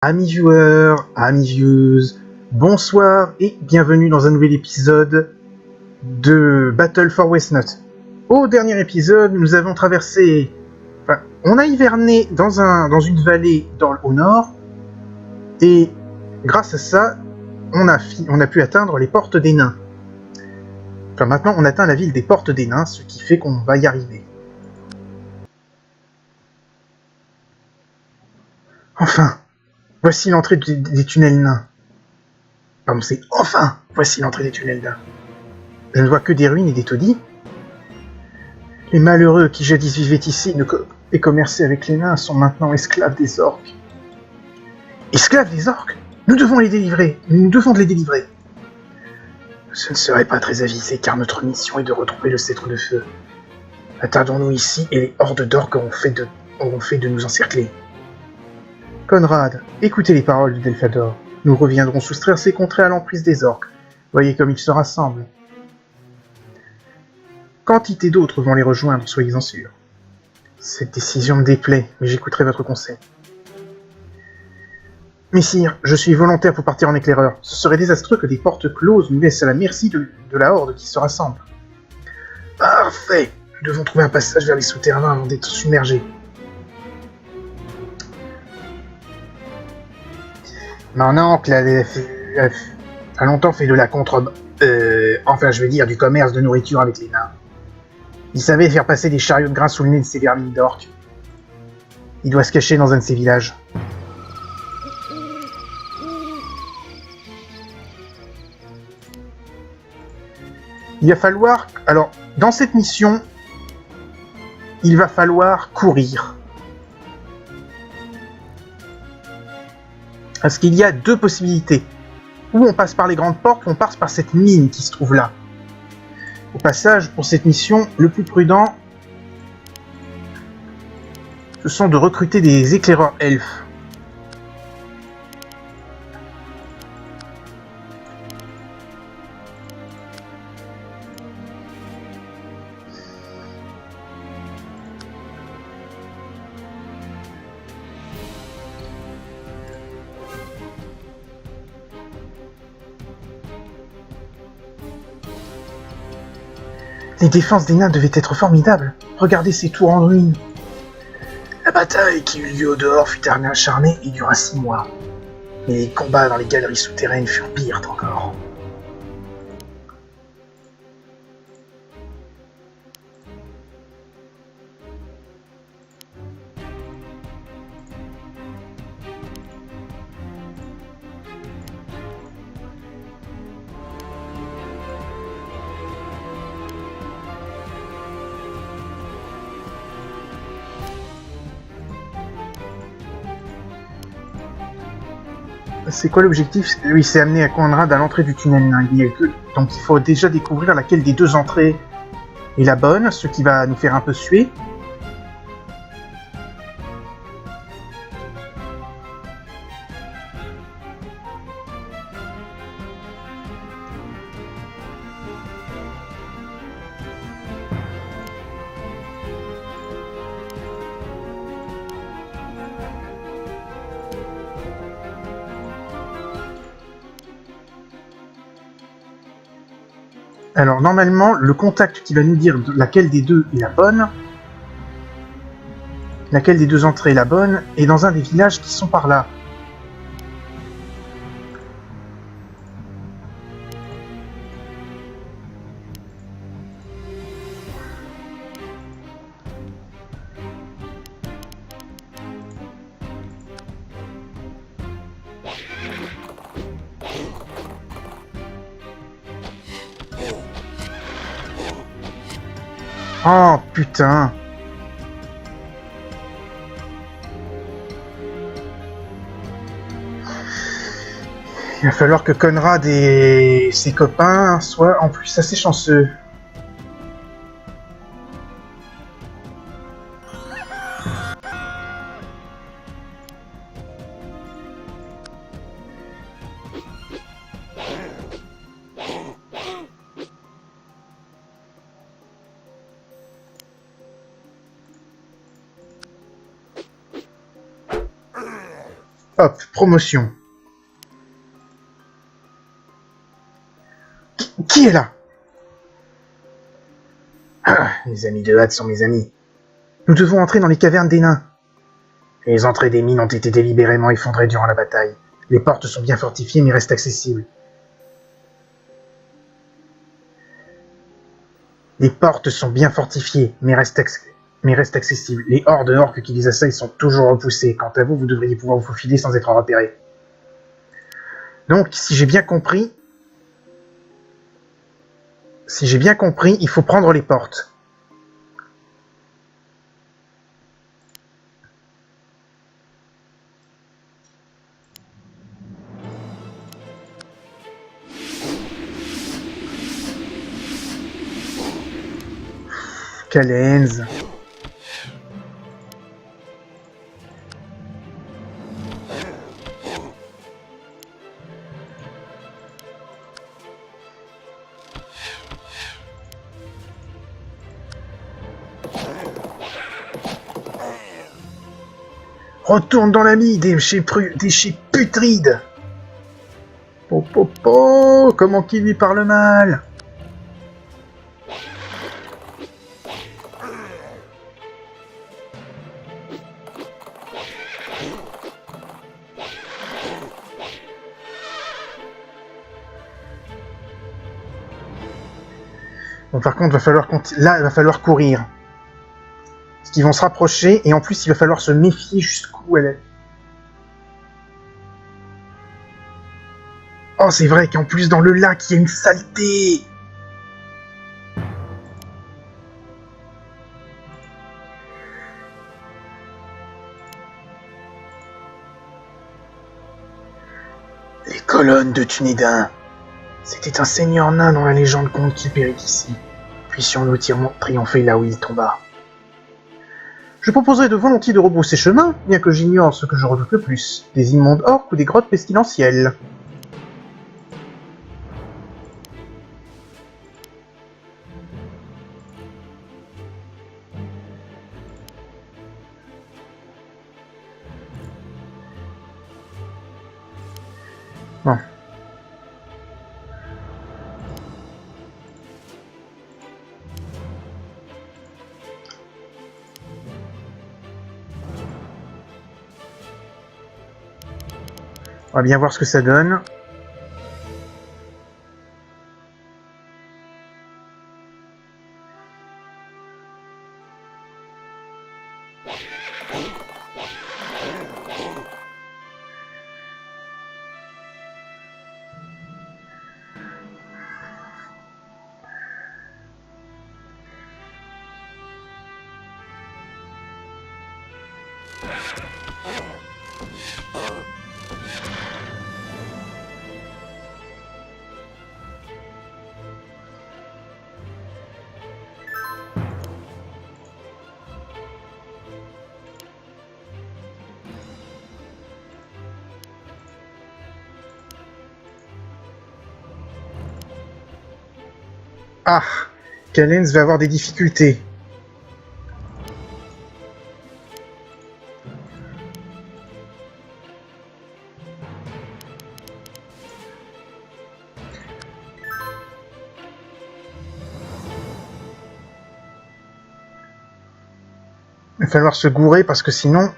Amis viewers, amis viewers, bonsoir et bienvenue dans un nouvel épisode de Battle for Westnut. Au dernier épisode, nous avons traversé... Enfin, on a hiverné dans une vallée au nord, et grâce à ça, on a pu atteindre les portes des nains. Enfin, maintenant, on atteint la ville des portes des nains, ce qui fait qu'on va y arriver. Enfin, voici l'entrée des tunnels nains. Pardon, c'est enfin, voici l'entrée des tunnels nains. Je ne vois que des ruines et des taudis. Les malheureux qui jadis vivaient ici et commerçaient avec les nains sont maintenant esclaves des orques. Esclaves des orques ? Nous devons les délivrer. Nous devons les délivrer. Ce ne serait pas très avisé car notre mission est de retrouver le cèdre de feu. Attardons-nous ici et les hordes d'orques auront fait de nous encercler. Conrad, écoutez les paroles de Delphador. Nous reviendrons soustraire ces contrées à l'emprise des orques. Voyez comme ils se rassemblent. Quantité d'autres vont les rejoindre, soyez-en sûrs. Cette décision me déplaît, mais j'écouterai votre conseil. Messire, je suis volontaire pour partir en éclaireur. Ce serait désastreux que des portes closes nous laissent à la merci de la horde qui se rassemble. Parfait. Nous devons trouver un passage vers les souterrains avant d'être submergés. Mon oncle a longtemps fait de la contrebande... du commerce de nourriture avec les nains. Il savait faire passer des chariots de grains sous le nez de ces vermines d'orques. Il doit se cacher dans un de ces villages. Il va falloir... Alors, dans cette mission, il va falloir courir. Parce qu'il y a deux possibilités. Ou on passe par les grandes portes, ou on passe par cette mine qui se trouve là. Au passage, pour cette mission, le plus prudent, ce sont de recruter des éclaireurs elfes. Les défenses des nains devaient être formidables. Regardez ces tours en ruine. La bataille qui eut lieu au dehors fut acharnée et dura 6 mois. Mais les combats dans les galeries souterraines furent pires encore. C'est quoi l'objectif? Oui, c'est amener à Conrad à l'entrée du tunnel nain. Donc il faut déjà découvrir laquelle des deux entrées est la bonne, ce qui va nous faire un peu suer. Alors normalement, le contact qui va nous dire laquelle des deux est la bonne, laquelle des deux entrées est la bonne, est dans un des villages qui sont par là. Oh putain! Il va falloir que Conrad et ses copains soient en plus assez chanceux. Hop, promotion. Qui est là? Ah, les amis de Had sont mes amis. Nous devons entrer dans les cavernes des nains. Les entrées des mines ont été délibérément effondrées durant la bataille. Les portes sont bien fortifiées mais restent accessibles. Les portes sont bien fortifiées mais restent accessibles. Les hordes orques qui les assaillent sont toujours repoussées. Quant à vous, vous devriez pouvoir vous faufiler sans être repéré. Donc, si j'ai bien compris, il faut prendre les portes. Callens. Retourne dans la mine, déchets putrides. Po, comment qu'il lui parle mal. Bon, par contre, là, il va falloir courir. Parce qu'ils vont se rapprocher, et en plus, il va falloir se méfier jusqu'où elle est. Oh, c'est vrai qu'en plus, dans le lac, il y a une saleté. Les colonnes de Tunédin. C'était un seigneur nain dont la légende compte qu'il périt ici. Puissions-nous triompher là où il tomba. Je proposerais de volontiers de rebrousser chemin, bien que j'ignore ce que je redoute le plus, des immondes orques ou des grottes pestilentielles. Bon. On va bien voir ce que ça donne. Ah, Callens va avoir des difficultés. Il va falloir se gourer parce que sinon...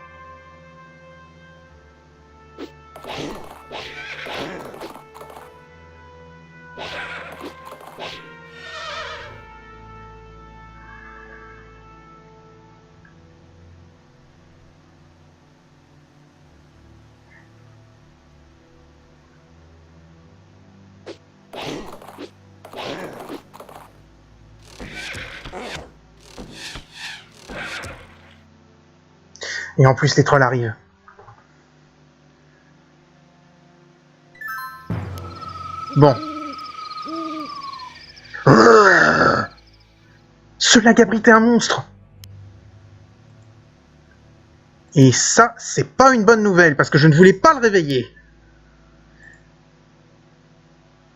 Et en plus, les trolls arrivent. Bon. Ce lac abritait un monstre. Et ça, c'est pas une bonne nouvelle, parce que je ne voulais pas le réveiller.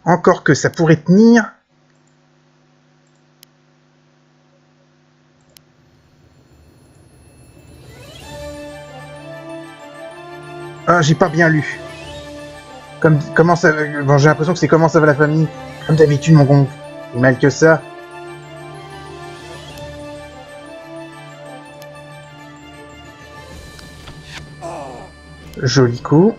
Encore que ça pourrait tenir... Ah, j'ai pas bien lu. Comment ça... Bon, j'ai l'impression que c'est comment ça va la famille. Comme d'habitude, mon gong. C'est mal que ça. Joli coup.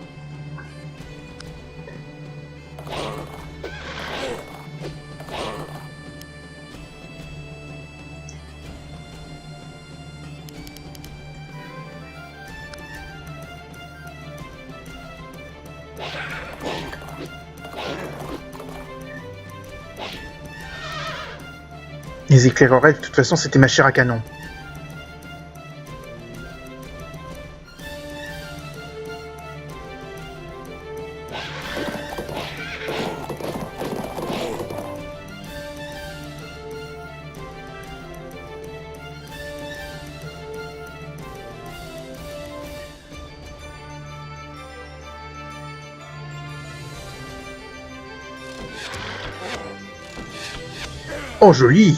Les éclaireurs, de toute façon, c'était ma chair à canon. Oh, joli!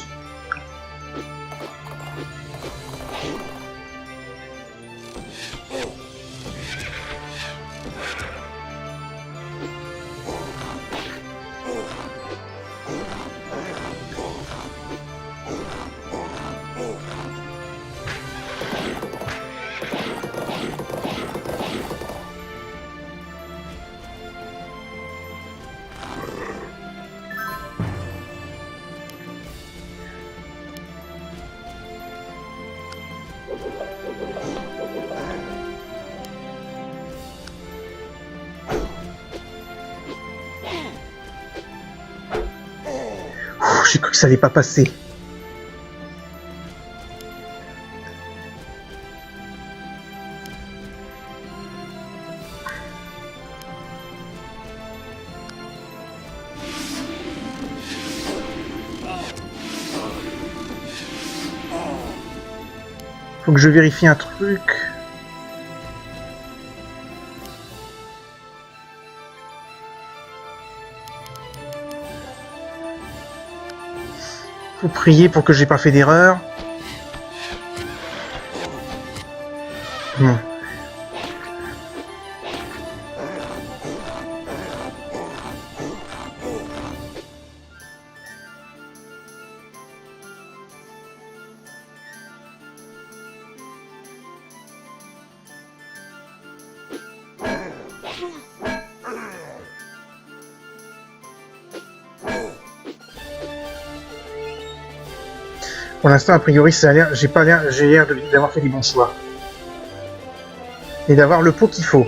J'ai cru que ça allait pas passer. Faut que je vérifie un truc. Faut prier pour que j'ai pas fait d'erreur. Bon. Pour l'instant, a priori, ça a l'air, j'ai l'air d'avoir fait les bons choix. Et d'avoir le pot qu'il faut.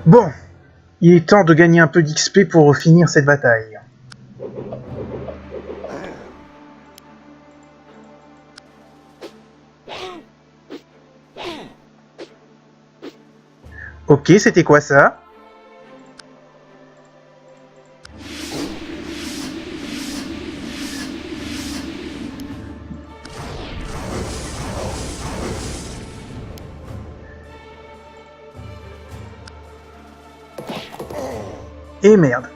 Bon. Il est temps de gagner un peu d'XP pour finir cette bataille. Ok, c'était quoi ça? Et merde.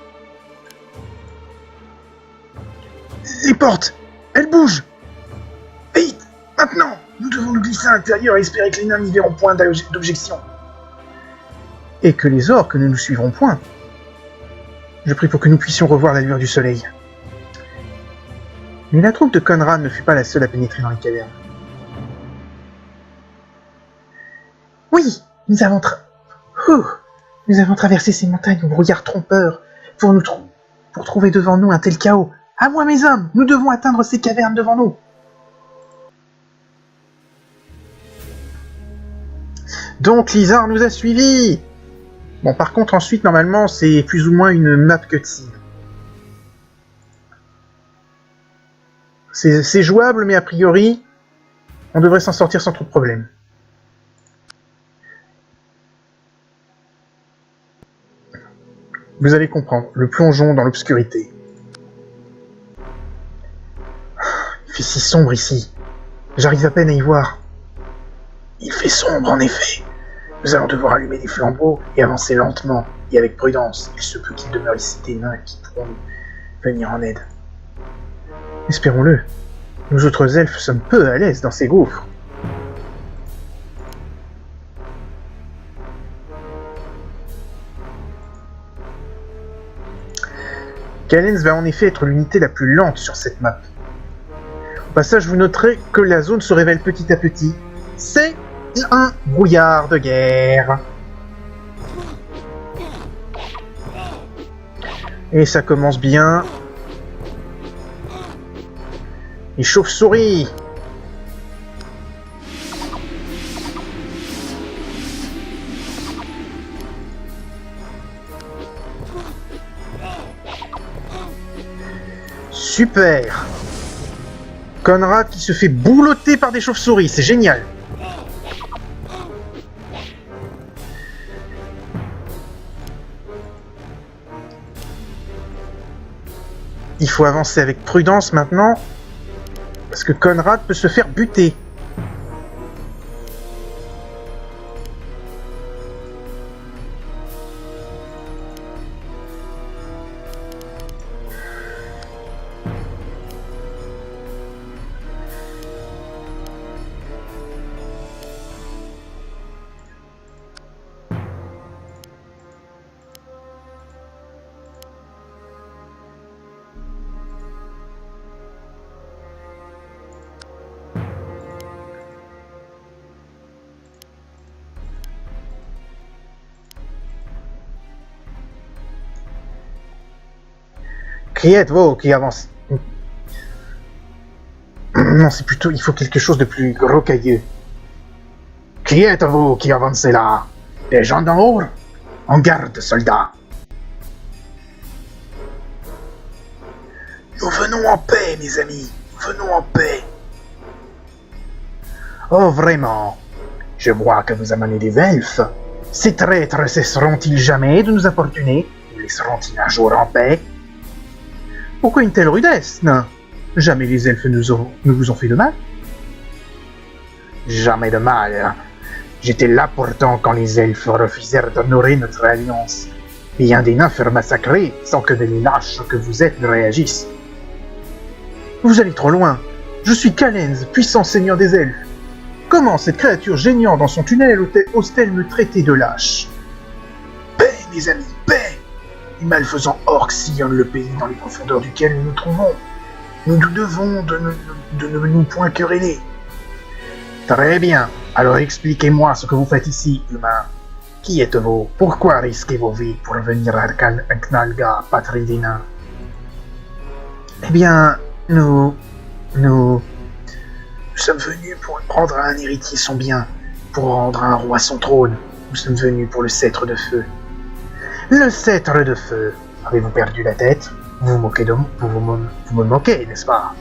Les portes! Elles bougent! Vite! Maintenant! Nous devons nous glisser à l'intérieur et espérer que les nains n'y verront point d'objection. Et que les orques ne nous suivront point. Je prie pour que nous puissions revoir la lueur du soleil. Mais la troupe de Conrad ne fut pas la seule à pénétrer dans les cavernes. Oui! Nous avons traversé ces montagnes au brouillard trompeur pour trouver devant nous un tel chaos. À moi, mes hommes! Nous devons atteindre ces cavernes devant nous! Donc, Lizard nous a suivis! Bon, par contre, ensuite, normalement, c'est plus ou moins une map cutscene. C'est jouable, mais a priori, on devrait s'en sortir sans trop de problème. Vous allez comprendre, le plongeon dans l'obscurité. Il Il fait si sombre ici. J'arrive à peine à y voir. Il fait sombre, en effet. Nous allons devoir allumer des flambeaux et avancer lentement et avec prudence. Il se peut qu'il demeure ici des nains qui pourront venir en aide. Espérons-le. Nous autres elfes sommes peu à l'aise dans ces gouffres. Callens va en effet être l'unité la plus lente sur cette map. Au passage, vous noterez que la zone se révèle petit à petit. C'est un brouillard de guerre. Et ça commence bien. Les chauves-souris. Super. Conrad qui se fait boulotter par des chauves-souris, c'est génial. Il faut avancer avec prudence maintenant, parce que Conrad peut se faire buter. Qui êtes-vous qui avance? Non, c'est plutôt, il faut quelque chose de plus rocailleux. Qui êtes-vous qui avancez là? Des gens d'en haut? En garde, soldats. Nous venons en paix, mes amis. Venons en paix. Oh, vraiment? Je vois que vous amenez des elfes. Ces traîtres cesseront-ils jamais de nous importuner? Nous laisseront-ils un jour en paix? Pourquoi une telle rudesse, nain? Jamais les elfes ne vous ont fait de mal? Jamais de mal. J'étais là pourtant quand les elfes refusèrent d'honorer notre alliance. Et un des nains furent massacrés sans que les lâches que vous êtes ne réagissent. Vous allez trop loin. Je suis Callens, puissant seigneur des elfes. Comment cette créature géniante dans son tunnel ose-t-elle me traiter de lâche? Paix, mes amis, paix! Les malfaisants orques sillonnent le pays dans les profondeurs duquel nous nous trouvons. Nous nous devons de ne nous point quereller. Très bien. Alors expliquez-moi ce que vous faites ici, humains. Qui êtes-vous? Pourquoi risquez vos vies pour venir à Knalga, patrie des nains? Eh bien, nous sommes venus pour rendre à un héritier son bien, pour rendre à un roi son trône. Nous sommes venus pour le cètre de feu. Le cètre de feu. Avez-vous perdu la tête? Vous moquez de moi? Vous me moquez, n'est-ce pas?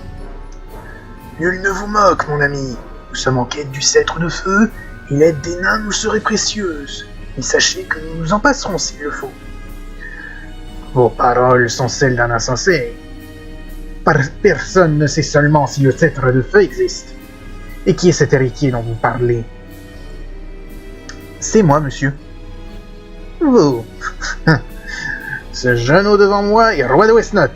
Nul ne vous moque, mon ami. Nous sommes en quête du cètre de feu, et l'aide des nains nous serait précieuse. Et sachez que nous nous en passerons s'il le faut. Vos paroles sont celles d'un insensé. Personne ne sait seulement si le cètre de feu existe. Et qui est cet héritier dont vous parlez? C'est moi, monsieur. Vous. Ce genou devant moi est roi de Westnot.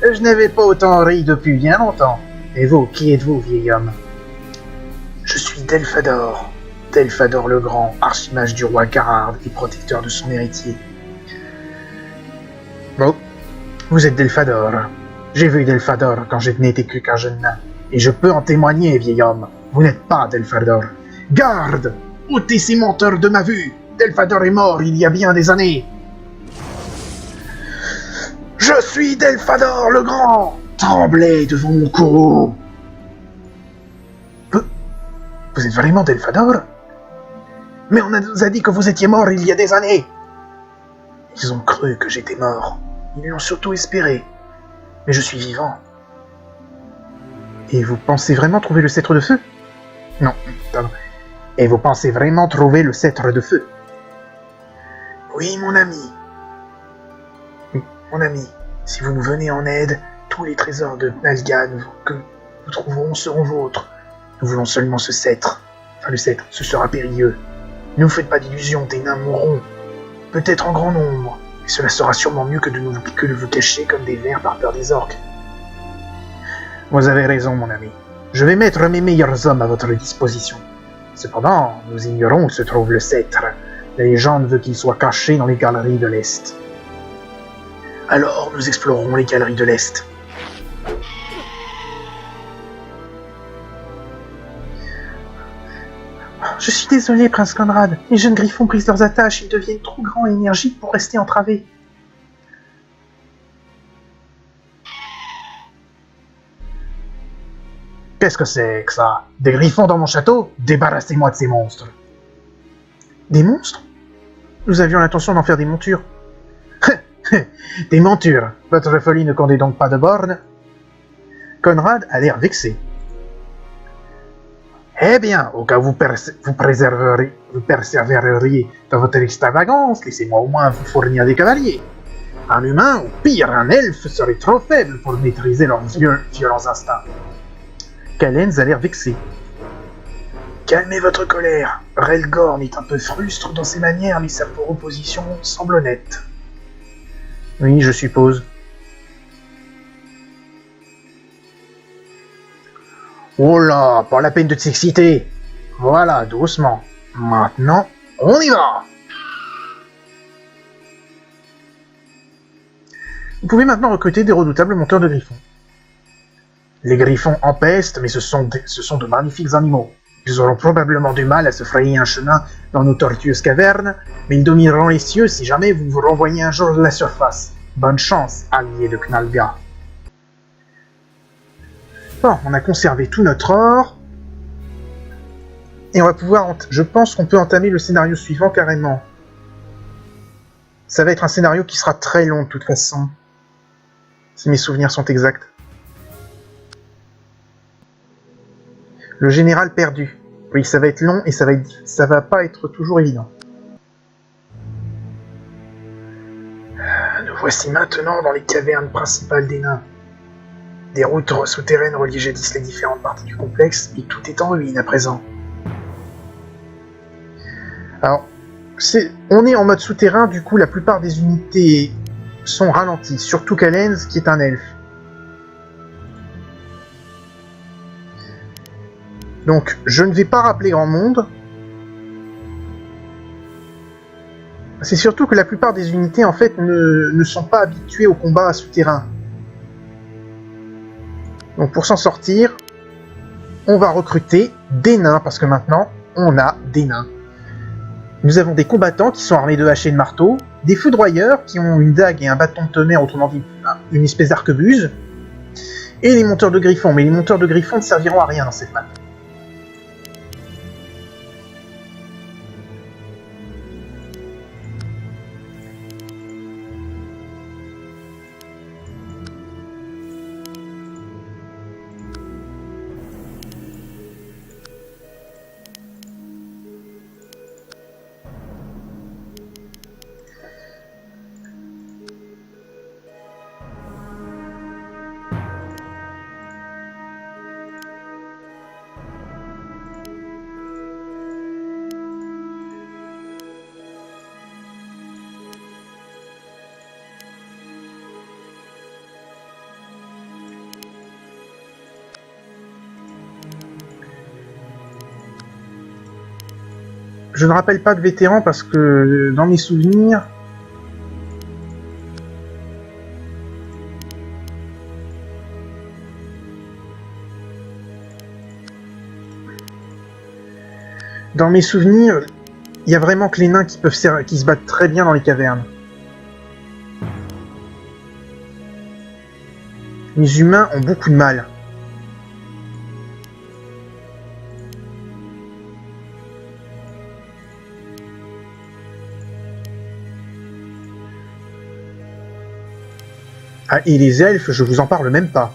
Je n'avais pas autant ri depuis bien longtemps. Et vous, qui êtes-vous, vieil homme? Je suis Delphador. Delphador le Grand, archimage du roi Garard et protecteur de son héritier. Bon, vous êtes Delphador. J'ai vu Delphador quand je n'étais qu'un jeune nain. Et je peux en témoigner, vieil homme. Vous n'êtes pas Delphador. Garde! Ôtez ces menteurs de ma vue! Delphador est mort il y a bien des années. Je suis Delphador le Grand! Tremblez devant mon courroux! Vous êtes vraiment Delphador? Mais on nous a dit que vous étiez mort il y a des années! Ils ont cru que j'étais mort. Ils l'ont surtout espéré. Mais je suis vivant. Et vous pensez vraiment trouver le cètre de feu? Non, pardon. Et vous pensez vraiment trouver le cètre de feu? Oui, mon ami. Oui, mon ami. Si vous nous venez en aide, tous les trésors de Nalga nous trouverons seront vôtres. Nous voulons seulement ce cètre. Enfin, le cètre, ce sera périlleux. Ne vous faites pas d'illusions, des nains mourront. Peut-être en grand nombre. Mais cela sera sûrement mieux que de vous cacher comme des vers par peur des orques. Vous avez raison, mon ami. Je vais mettre mes meilleurs hommes à votre disposition. Cependant, nous ignorons où se trouve le cètre. La légende veut qu'il soit caché dans les galeries de l'Est. Alors, nous explorerons les galeries de l'Est. Je suis désolé, Prince Conrad. Les jeunes griffons brisent leurs attaches. Ils deviennent trop grands et énergiques pour rester entravés. Qu'est-ce que c'est que ça? Des griffons dans mon château? Débarrassez-moi de ces monstres. Des monstres? Nous avions l'intention d'en faire des montures. Des montures? Votre folie ne connaît donc pas de borne? Conrad a l'air vexé. Eh bien, au cas où vous persévéreriez dans votre extravagance, laissez-moi au moins vous fournir des cavaliers. Un humain, ou pire, un elfe, serait trop faible pour maîtriser leurs violents instincts. Callens a l'air vexé. Calmez votre colère. Relgorn est un peu frustre dans ses manières, mais sa proposition semble honnête. Oui, je suppose. Oh là, pas la peine de s'exciter. Voilà, doucement. Maintenant, on y va. Vous pouvez maintenant recruter des redoutables monteurs de griffons. Les griffons empestent, mais ce sont de magnifiques animaux. Ils auront probablement du mal à se frayer un chemin dans nos tortueuses cavernes, mais ils domineront les cieux si jamais vous vous renvoyez un jour de la surface. Bonne chance, allié de Knalga. Bon, on a conservé tout notre or. Et on va pouvoir... Je pense qu'on peut entamer le scénario suivant carrément. Ça va être un scénario qui sera très long de toute façon. Si mes souvenirs sont exacts. Le général perdu. Oui, ça va être long et ça va pas être toujours évident. Nous voici maintenant dans les cavernes principales des nains. Des routes souterraines relient jadis les différentes parties du complexe, et tout est en ruine à présent. Alors, on est en mode souterrain, du coup la plupart des unités sont ralenties, surtout Callens qui est un elfe. Donc, je ne vais pas rappeler grand monde. C'est surtout que la plupart des unités, en fait, ne sont pas habituées au combat souterrain. Donc, pour s'en sortir, on va recruter des nains, parce que maintenant, on a des nains. Nous avons des combattants qui sont armés de haches et de marteaux, des foudroyeurs qui ont une dague et un bâton de tonnerre, autrement dit, une espèce d'arquebuse, et les monteurs de griffons. Mais les monteurs de griffons ne serviront à rien dans cette map. Je ne rappelle pas de vétérans parce que dans mes souvenirs... Dans mes souvenirs, il y a vraiment que les nains qui se battent très bien dans les cavernes. Les humains ont beaucoup de mal. Ah, et les elfes, je vous en parle même pas.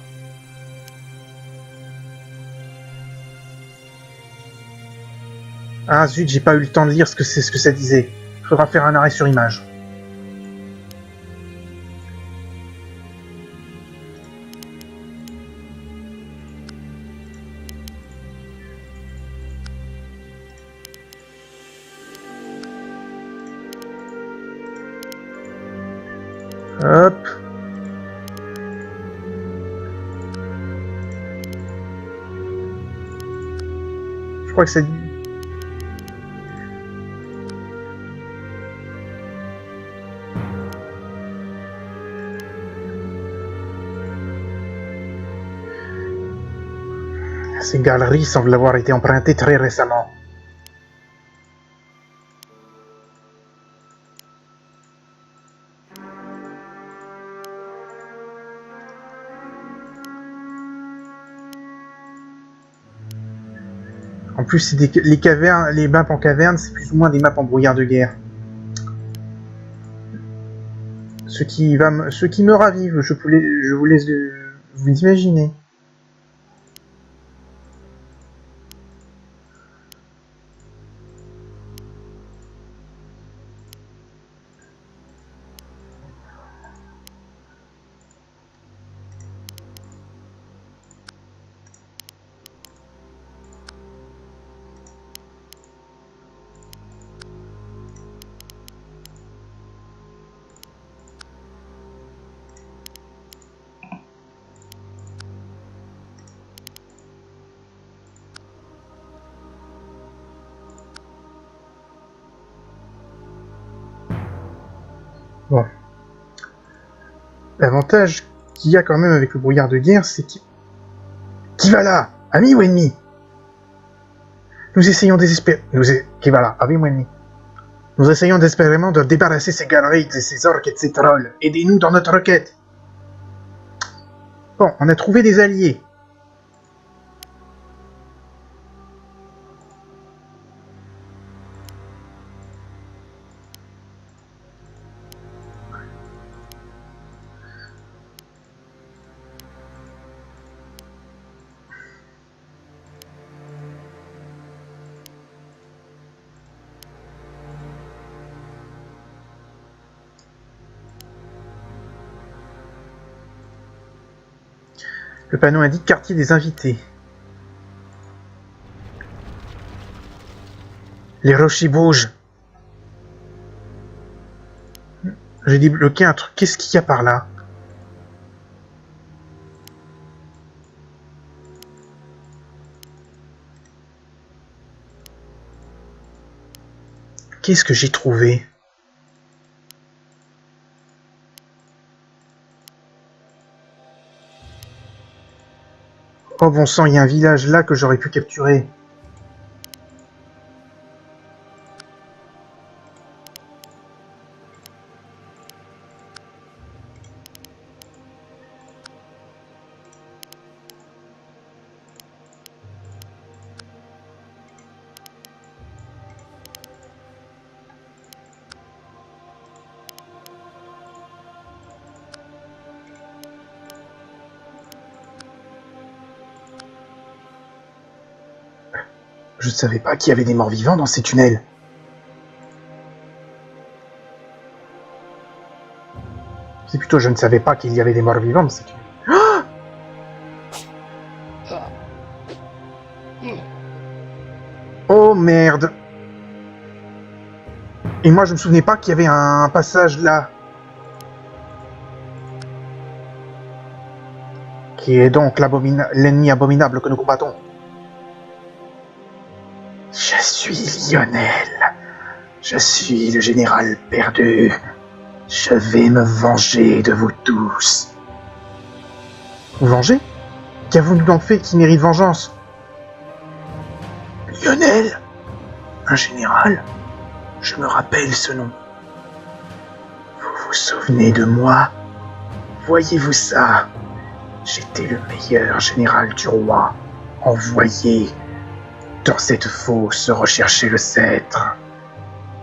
Ah zut, j'ai pas eu le temps de lire ce que ça disait. Faudra faire un arrêt sur image. Hop. Je crois que c'est... Ces galeries semblent avoir été empruntées très récemment. En plus, c'est les cavernes, les maps en caverne, c'est plus ou moins des maps en brouillard de guerre. Ce qui me ravive, je vous laisse vous imaginer. Bon. L'avantage qu'il y a quand même avec le brouillard de guerre, c'est qu'il... Qui va là? Ami ou ennemi? Nous essayons désespérément... Qui va là? Ami ou ennemi? Nous essayons désespérément de débarrasser ces galeries, de ces orques et de ces trolls. Aidez-nous dans notre requête. Bon, on a trouvé des alliés. Le panneau indique quartier des invités. Les rochers bougent. J'ai débloqué un truc. Qu'est-ce qu'il y a par là? Qu'est-ce que j'ai trouvé? Oh bon sang, il y a un village là que j'aurais pu capturer. Je ne savais pas qu'il y avait des morts vivants dans ces tunnels. C'est plutôt je ne savais pas qu'il y avait des morts vivants dans ces tunnels. Oh merde! Et moi je me souvenais pas qu'il y avait un passage là. Qui est donc l'ennemi abominable que nous combattons. Je suis Lionel. Je suis le général perdu. Je vais me venger de vous tous. Vous venger? Qu'avons-nous donc fait qui mérite vengeance? Lionel? Un général? Je me rappelle ce nom. Vous vous souvenez de moi? Voyez-vous ça? J'étais le meilleur général du roi, envoyé dans cette fosse rechercher le sceptre.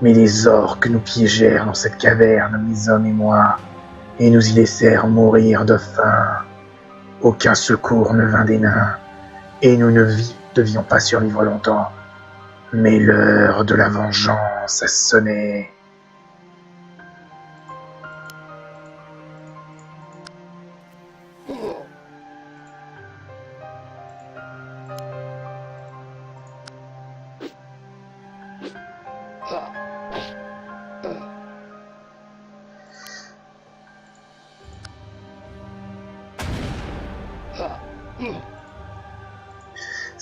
Mais les orques nous piégèrent dans cette caverne, mes hommes et moi, et nous y laissèrent mourir de faim. Aucun secours ne vint des nains, et nous ne devions pas survivre longtemps. Mais l'heure de la vengeance a sonné.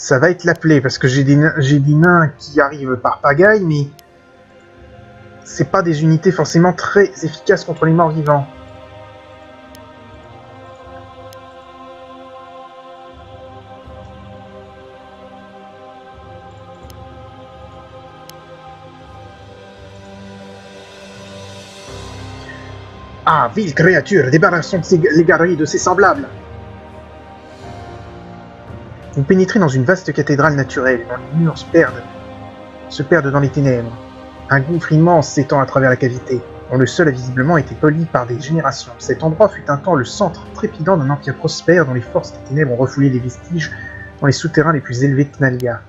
Ça va être la plaie, parce que j'ai des nains qui arrivent par pagaille, mais c'est pas des unités forcément très efficaces contre les morts vivants. Ah, vile créature, débarrassons les galeries de ses semblables. Vous pénétrez dans une vaste cathédrale naturelle, dont les murs se perdent dans les ténèbres. Un gouffre immense s'étend à travers la cavité, dont le sol a visiblement été poli par des générations. Cet endroit fut un temps le centre trépidant d'un empire prospère dont les forces des ténèbres ont refoulé les vestiges dans les souterrains les plus élevés de Tnalia.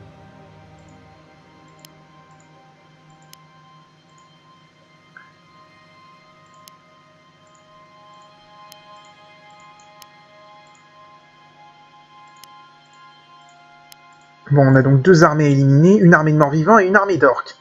Bon, on a donc 2 armées éliminées, une armée de morts-vivants et une armée d'orques.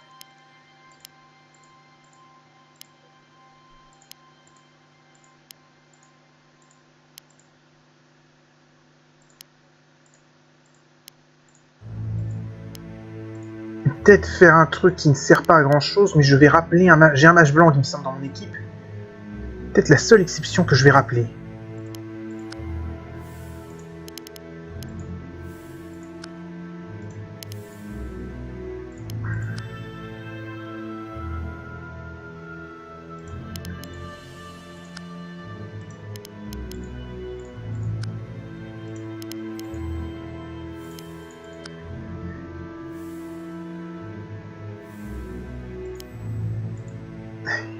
Peut-être faire un truc qui ne sert pas à grand chose, mais je vais rappeler j'ai un mage blanc qui me semble dans mon équipe. Peut-être la seule exception que je vais rappeler.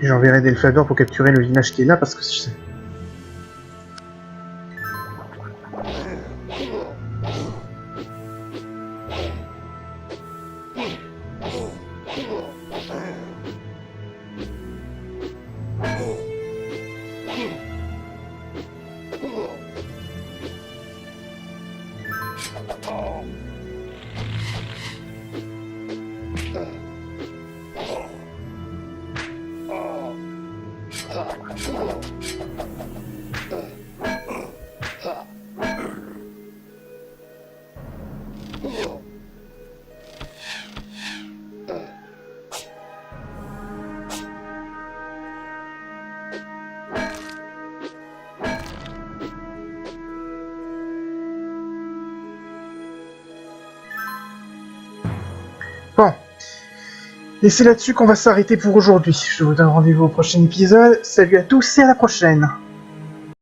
J'enverrai Delphador pour capturer le village qui est là parce que bon. Et c'est là-dessus qu'on va s'arrêter pour aujourd'hui. Je vous donne rendez-vous au prochain épisode. Salut à tous et à la prochaine.